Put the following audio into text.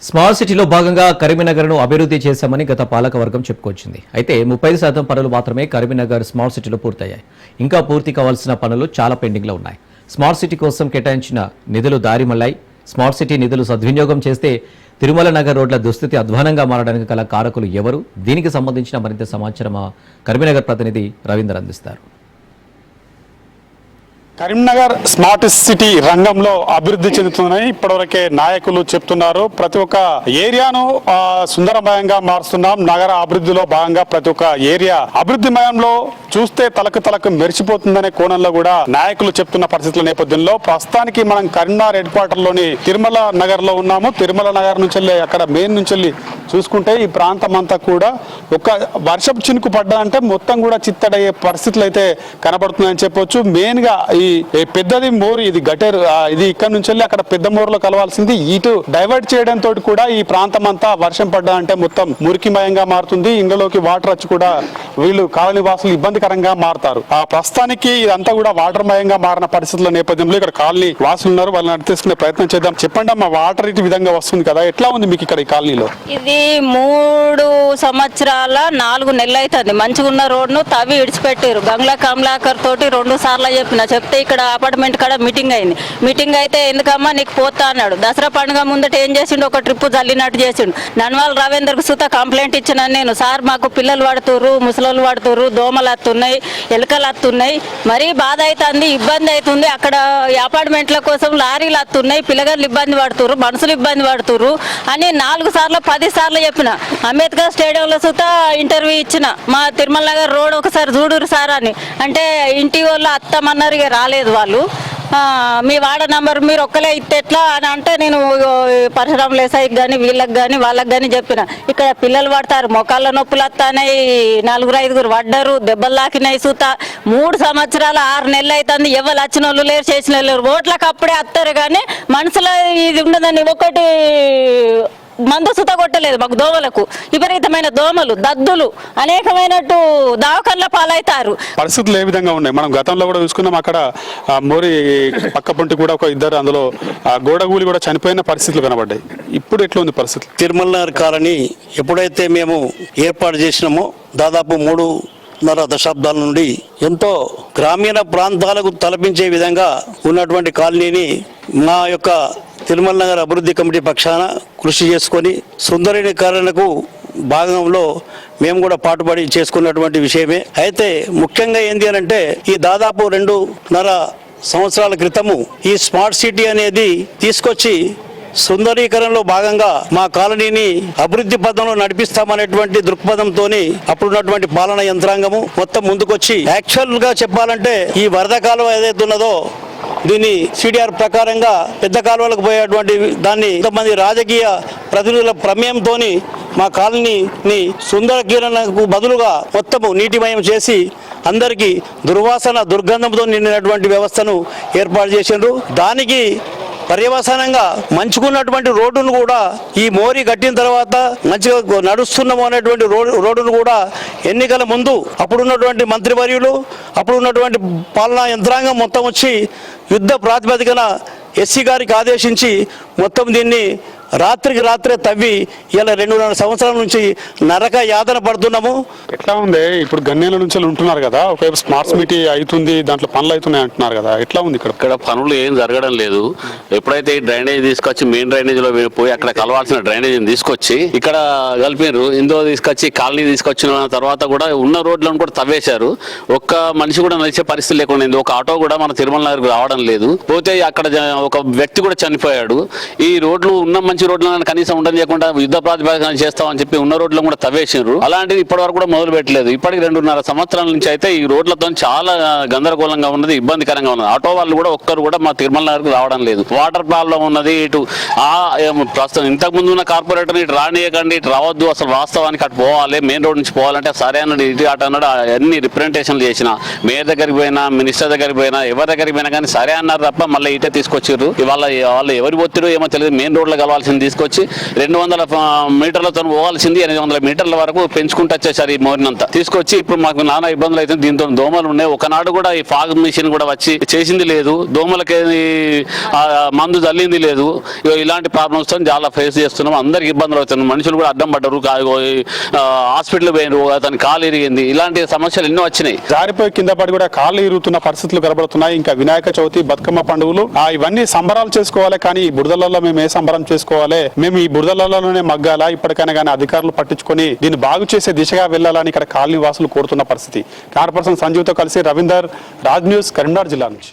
Smart సిటీలో భాగంగా కరీంనగర్ను అభివృద్ధి చేశామని గత పాలకవర్గం చెప్పుకొచ్చింది. అయితే 35% పనులు మాత్రమే కరీంనగర్ స్మార్ట్ సిటీలో పూర్తయ్యాయి. ఇంకా పూర్తి కావాల్సిన పనులు చాలా పెండింగ్లో ఉన్నాయి. స్మార్ట్ సిటీ కోసం కేటాయించిన నిధులు దారి మళ్లాయి. స్మార్ట్ సిటీ నిధులు సద్వినియోగం చేస్తే తిరుమల నగర్ రోడ్ల దుస్థితి అధ్వానంగా మారడానికి గల కారకులు ఎవరు? దీనికి సంబంధించిన మరింత సమాచారం కరీంనగర్ ప్రతినిధి రవీందర్ అందిస్తారు. కరీంనగర్ స్మార్ట్ సిటీ రంగంలో అభివృద్ధి చెందుతున్నాయి. ఇప్పటివరకే నాయకులు చెప్తున్నారు. ప్రతి ఒక్క ఏరియాను సుందరమయంగా మారుస్తున్నాం. నగర అభివృద్ధిలో భాగంగా ప్రతి ఒక్క ఏరియా అభివృద్ధిమయంలో చూస్తే తలకు మెరిసిపోతుందనే కోణంలో కూడా నాయకులు చెప్తున్న పరిస్థితుల నేపథ్యంలో ప్రస్తుతానికి మనం కరీంనగర్ హెడ్ క్వార్టర్ లోని తిరుమల నగర్ లో ఉన్నాము. తిరుమల నగర్ నుంచి వెళ్ళి అక్కడ మెయిన్ నుంచి వెళ్ళి చూసుకుంటే ఈ ప్రాంతం అంతా కూడా ఒక వర్షపు చినుకు పడ్డాదంటే మొత్తం కూడా చిత్తడయ్యే పరిస్థితులు అయితే కనబడుతున్నాయని చెప్పొచ్చు. మెయిన్ గా ఈ పెద్దది మోరు, ఇది గటేరు, ఇది ఇక్కడ నుంచి వెళ్ళి అక్కడ పెద్ద మోరులో కలవాల్సింది ఇటు డైవర్ట్ చేయడంతో కూడా ఈ ప్రాంతం అంతా వర్షం పడ్డాదంటే మొత్తం మురికిమయంగా మారుతుంది. ఇండ్లలోకి వాటర్ వచ్చి కూడా వీళ్ళు కాలనీ వాసులు ఇబ్బందికరంగా మారుతారు. ఆ ప్రస్తుతానికి ఇదంతా కూడా వాటర్ మయంగా మారిన పరిస్థితుల నేపథ్యంలో ఇక్కడ కాలనీ వాసులు ఉన్నారు. వాళ్ళని అర్థించుకునే ప్రయత్నం చేద్దాం. చెప్పండి అమ్మా, వాటర్ ఇటు విధంగా వస్తుంది కదా, ఎట్లా ఉంది మీకు ఇక్కడ ఈ కాలనీలో? ఇది 3 సంవత్సరాల 4 నెలలు అవుతుంది. మంచిగా ఉన్న రోడ్ను తవ్వి ఇడిచిపెట్టారు. గంగ్లా కమలాకర్ తోటి 2 సార్లు చెప్తే ఇక్కడ అపార్ట్మెంట్ కాడ మీటింగ్ అయింది. మీటింగ్ అయితే ఎందుకమ్మా నీకు పోతా అన్నాడు. దసరా పండుగ ముందట ఏం చేసిండు, ఒక ట్రిప్ జల్లినట్టు చేసిండు. నన్వాల్ రవీందర్కి సుత కంప్లైంట్ ఇచ్చిన నేను, సార్ మాకు పిల్లలు పడుతుర్రు, ముసలోళ్ళు పడుతుర్రు, దోమలు వస్తున్నాయి, ఎలుకలు వస్తున్నాయి, మరీ బాధ అవుతుంది, ఇబ్బంది అవుతుంది. అక్కడ అపార్ట్మెంట్ల కోసం లారీలు వస్తున్నాయి, పిల్లగాళ్ళు ఇబ్బంది పడుతుర్రు, మనుషులు ఇబ్బంది పడుతుర్రు అని 4 సార్లు 10 సార్లు చెప్పిన. అంబేద్కర్ స్టేడియంలో సుత ఇంటర్వ్యూ ఇచ్చిన, మా తిరుమల నగర్ రోడ్ ఒకసారి చూడురు సార్ అని అంటే ఇంటి వాళ్ళు అత్తమన్నారు, రాలేదు వాళ్ళు. మీ వార్డు నంబర్ మీరు ఒక్కలే ఇస్తే ఎట్లా అని అంటే నేను పరశురామ లేసాయికి కానీ వీళ్ళకి కానీ వాళ్ళకి కానీ చెప్పిన. ఇక్కడ పిల్లలు పడతారు, మొక్కల నొప్పులు వస్తాయి, 4-5 పడ్డారు, దెబ్బలు తాకినాయి. సూత 3 సంవత్సరాలు 6 నెలలు అవుతుంది. ఎవరు వచ్చిన వాళ్ళు లేరు, చేసిన వాళ్ళు లేరు. ఓట్లకు అప్పుడే వస్తారు కానీ మనసులో ఇది ఉండదని ఒకటి మందు సుత కొట్టలేదు. మాకు దోమలకు విపరీతమైన దోమలు, దద్దులు, అనేకమైనట్టు దావకన్ల పాలవుతారు. పరిస్థితులు ఏ విధంగా ఉన్నాయి? మనం గతంలో కూడా చూసుకున్నాం. అక్కడ మోరి పక్క పొంటి కూడా ఒక ఇద్దరు అందులో గోడగూలి కూడా చనిపోయిన పరిస్థితులు కనబడ్డాయి. ఇప్పుడు ఎట్లా ఉంది పరిస్థితి? తిరుమల నగర్ కాలనీ ఎప్పుడైతే మేము ఏర్పాటు చేసినామో దాదాపు 3.5 దశాబ్దాల నుండి ఎంతో గ్రామీణ ప్రాంతాలకు తలపించే విధంగా ఉన్నటువంటి కాలనీని మా యొక్క తిరుమల నగర్ అభివృద్ధి కమిటీ పక్షాన కృషి చేసుకొని సుందరీకరణకు భాగంలో మేము కూడా పాటుపడి చేసుకున్నటువంటి విషయమే. అయితే ముఖ్యంగా ఏంటి అని అంటే ఈ దాదాపు 2.5 సంవత్సరాల క్రితము ఈ స్మార్ట్ సిటీ అనేది తీసుకొచ్చి సుందరీకరణలో భాగంగా మా కాలనీని అభివృద్ధి పథంలో నడిపిస్తామనేటువంటి దృక్పథంతో అప్పుడున్నటువంటి పాలనా యంత్రాంగము మొత్తం ముందుకొచ్చి యాక్చువల్ గా చెప్పాలంటే ఈ వరద కాలువ ఏదైతే ఉన్నదో దీన్ని సిడిఆర్ ప్రకారంగా పెద్ద కాలువలకు పోయేటువంటి దాన్ని కొంతమంది రాజకీయ ప్రతినిధుల ప్రమేయంతో మా కాలనీని సుందరీకరణకు బదులుగా మొత్తము నీటిమయం చేసి అందరికీ దుర్వాసన దుర్గంధంతో నిండినటువంటి వ్యవస్థను ఏర్పాటు చేసిండ్రు. దానికి పర్యవసానంగా మంచుకున్నటువంటి రోడ్డును కూడా ఈ మోరీ కట్టిన తర్వాత మంచిగా నడుస్తున్నాము అనేటువంటి రోడ్డును కూడా ఎన్నికల ముందు అప్పుడున్నటువంటి మంత్రివర్యులు అప్పుడున్నటువంటి పాలనా యంత్రాంగం మొత్తం వచ్చి యుద్ధ ప్రాతిపదికన ఎస్సీ గారికి ఆదేశించి మొత్తం దీన్ని రాత్రికి రాత్రే తవ్వి ఇలా 2.5 సంవత్సరాల నుంచి నరక యాతన పడుతున్నాము. ఎట్లా ఉంది ఇప్పుడు? గన్నేల నుంచి ఉంటున్నారు కదా, ఒకవైపు స్మార్ట్ సిటీ అవుతుంది, దాంట్లో పనులు అవుతున్నాయి అంటున్నారు కదా, ఎట్లా ఉంది ఇక్కడ? ఇక్కడ పనులు ఏం జరగడం లేదు. ఎప్పుడైతే ఈ డ్రైనేజ్ తీసుకొచ్చి మెయిన్ డ్రైనేజ్ లో పోయి అక్కడ కలవాల్సిన డ్రైనేజ్ తీసుకొచ్చి ఇక్కడ కలిపారు, ఇందులో తీసుకొచ్చి కాలనీ తీసుకొచ్చిన తర్వాత కూడా ఉన్న రోడ్లను కూడా తవ్వేశారు. ఒక్క మనిషి కూడా నడిచే పరిస్థితి లేకుండా, ఒక ఆటో కూడా మన తిరుమల నగర్కి రావడం లేదు. పోతే అక్కడ ఒక వ్యక్తి కూడా చనిపోయాడు. ఈ రోడ్లు ఉన్న మంచి రోడ్లను కనీసం ఉండనియకుండా యుద్ధ ప్రాతిపదికన చేస్తామని చెప్పి ఉన్న రోడ్లను కూడా తవ్వేసారు. అలాంటిది ఇప్పటి వరకు కూడా మొదలు పెట్టలేదు. ఇప్పటికి 2.5 సంవత్సరాల నుంచి అయితే ఈ రోడ్లతో చాలా గందరగోళంగా ఉన్నది, ఇబ్బందికరంగా ఉన్నది. ఆటో వాళ్ళు కూడా ఒక్కరు కూడా మా తిరుమల నగర్కి రావడం లేదు. వాటర్ ప్రాబ్లం ఉన్నది. ఇటు ప్రస్తుతం ఇంతకు ముందు ఉన్న కార్పొరేటర్ ఇటు రానియకండి, ఇటు రావద్దు, అసలు వాస్తవానికి అటు పోవాలి, మెయిన్ రోడ్ నుంచి పోవాలంటే సరే అన్నాడు, ఇటు అటు అన్నాడు. అన్ని రిప్రజెంటేషన్లు చేసిన, మేయర్ దగ్గరికి పోయినా, మినిస్టర్ దగ్గరికి పోయినా, ఎవరి దగ్గరికి పోయినా కానీ సరే అన్నారు తప్ప మళ్ళీ ఇటే తీసుకొచ్చారు. వాళ్ళు ఎవరి ఒత్తిడి ఏమో తెలియదు. మెయిన్ రోడ్లో కలవాల్సిన పోవాల్సింది తీసుకొచ్చి 200 మీటర్లతో పోవాల్సింది 800 మీటర్ల వరకు పెంచుకుంటూ వచ్చేసారు ఈ మోరినంతా తీసుకొచ్చి. ఇప్పుడు మాకు నానా ఇబ్బందులు అయితే దీంతో దోమలు ఉన్నాయి. ఒకనాడు కూడా ఈ ఫాగ్ మిషన్ కూడా వచ్చి చేసింది లేదు, దోమలకి మందు చల్లింది లేదు. ఇలాంటి ప్రాబ్లమ్స్ తో చాలా ఫేస్ చేస్తున్నాం. అందరికి ఇబ్బందులు అవుతున్నాం. మనుషులు కూడా అడ్డం పడ్డారు, హాస్పిటల్ పోయినారు, అతని కాలు ఇరిగింది. ఇలాంటి సమస్యలు ఎన్నో వచ్చినాయి. జారిపోయి కింద పడి కూడా కాళ్ళు ఇరుగుతున్న పరిస్థితులు కనబడుతున్నాయి. ఇంకా వినాయక చవితి, బతుకమ్మ పండుగలు ఇవన్నీ సంబరాలు చేసుకోవాలి, కానీ ఈ బురదలలో మేము ఏ సంబరం చేసుకోవాలి, మేము ఈ బురదలలోనే మగ్గాలా? ఇప్పటికైనా కానీ అధికారులు పట్టించుకొని దీన్ని బాగు చేసే దిశగా వెళ్లాలని ఇక్కడ కాలనీ వాసులు కోరుతున్న పరిస్థితి. కార్పొరేషన్ సంజీవ్తో కలిసి రవీందర్, రాజ్ న్యూస్, కరీంనగర్ జిల్లా నుంచి.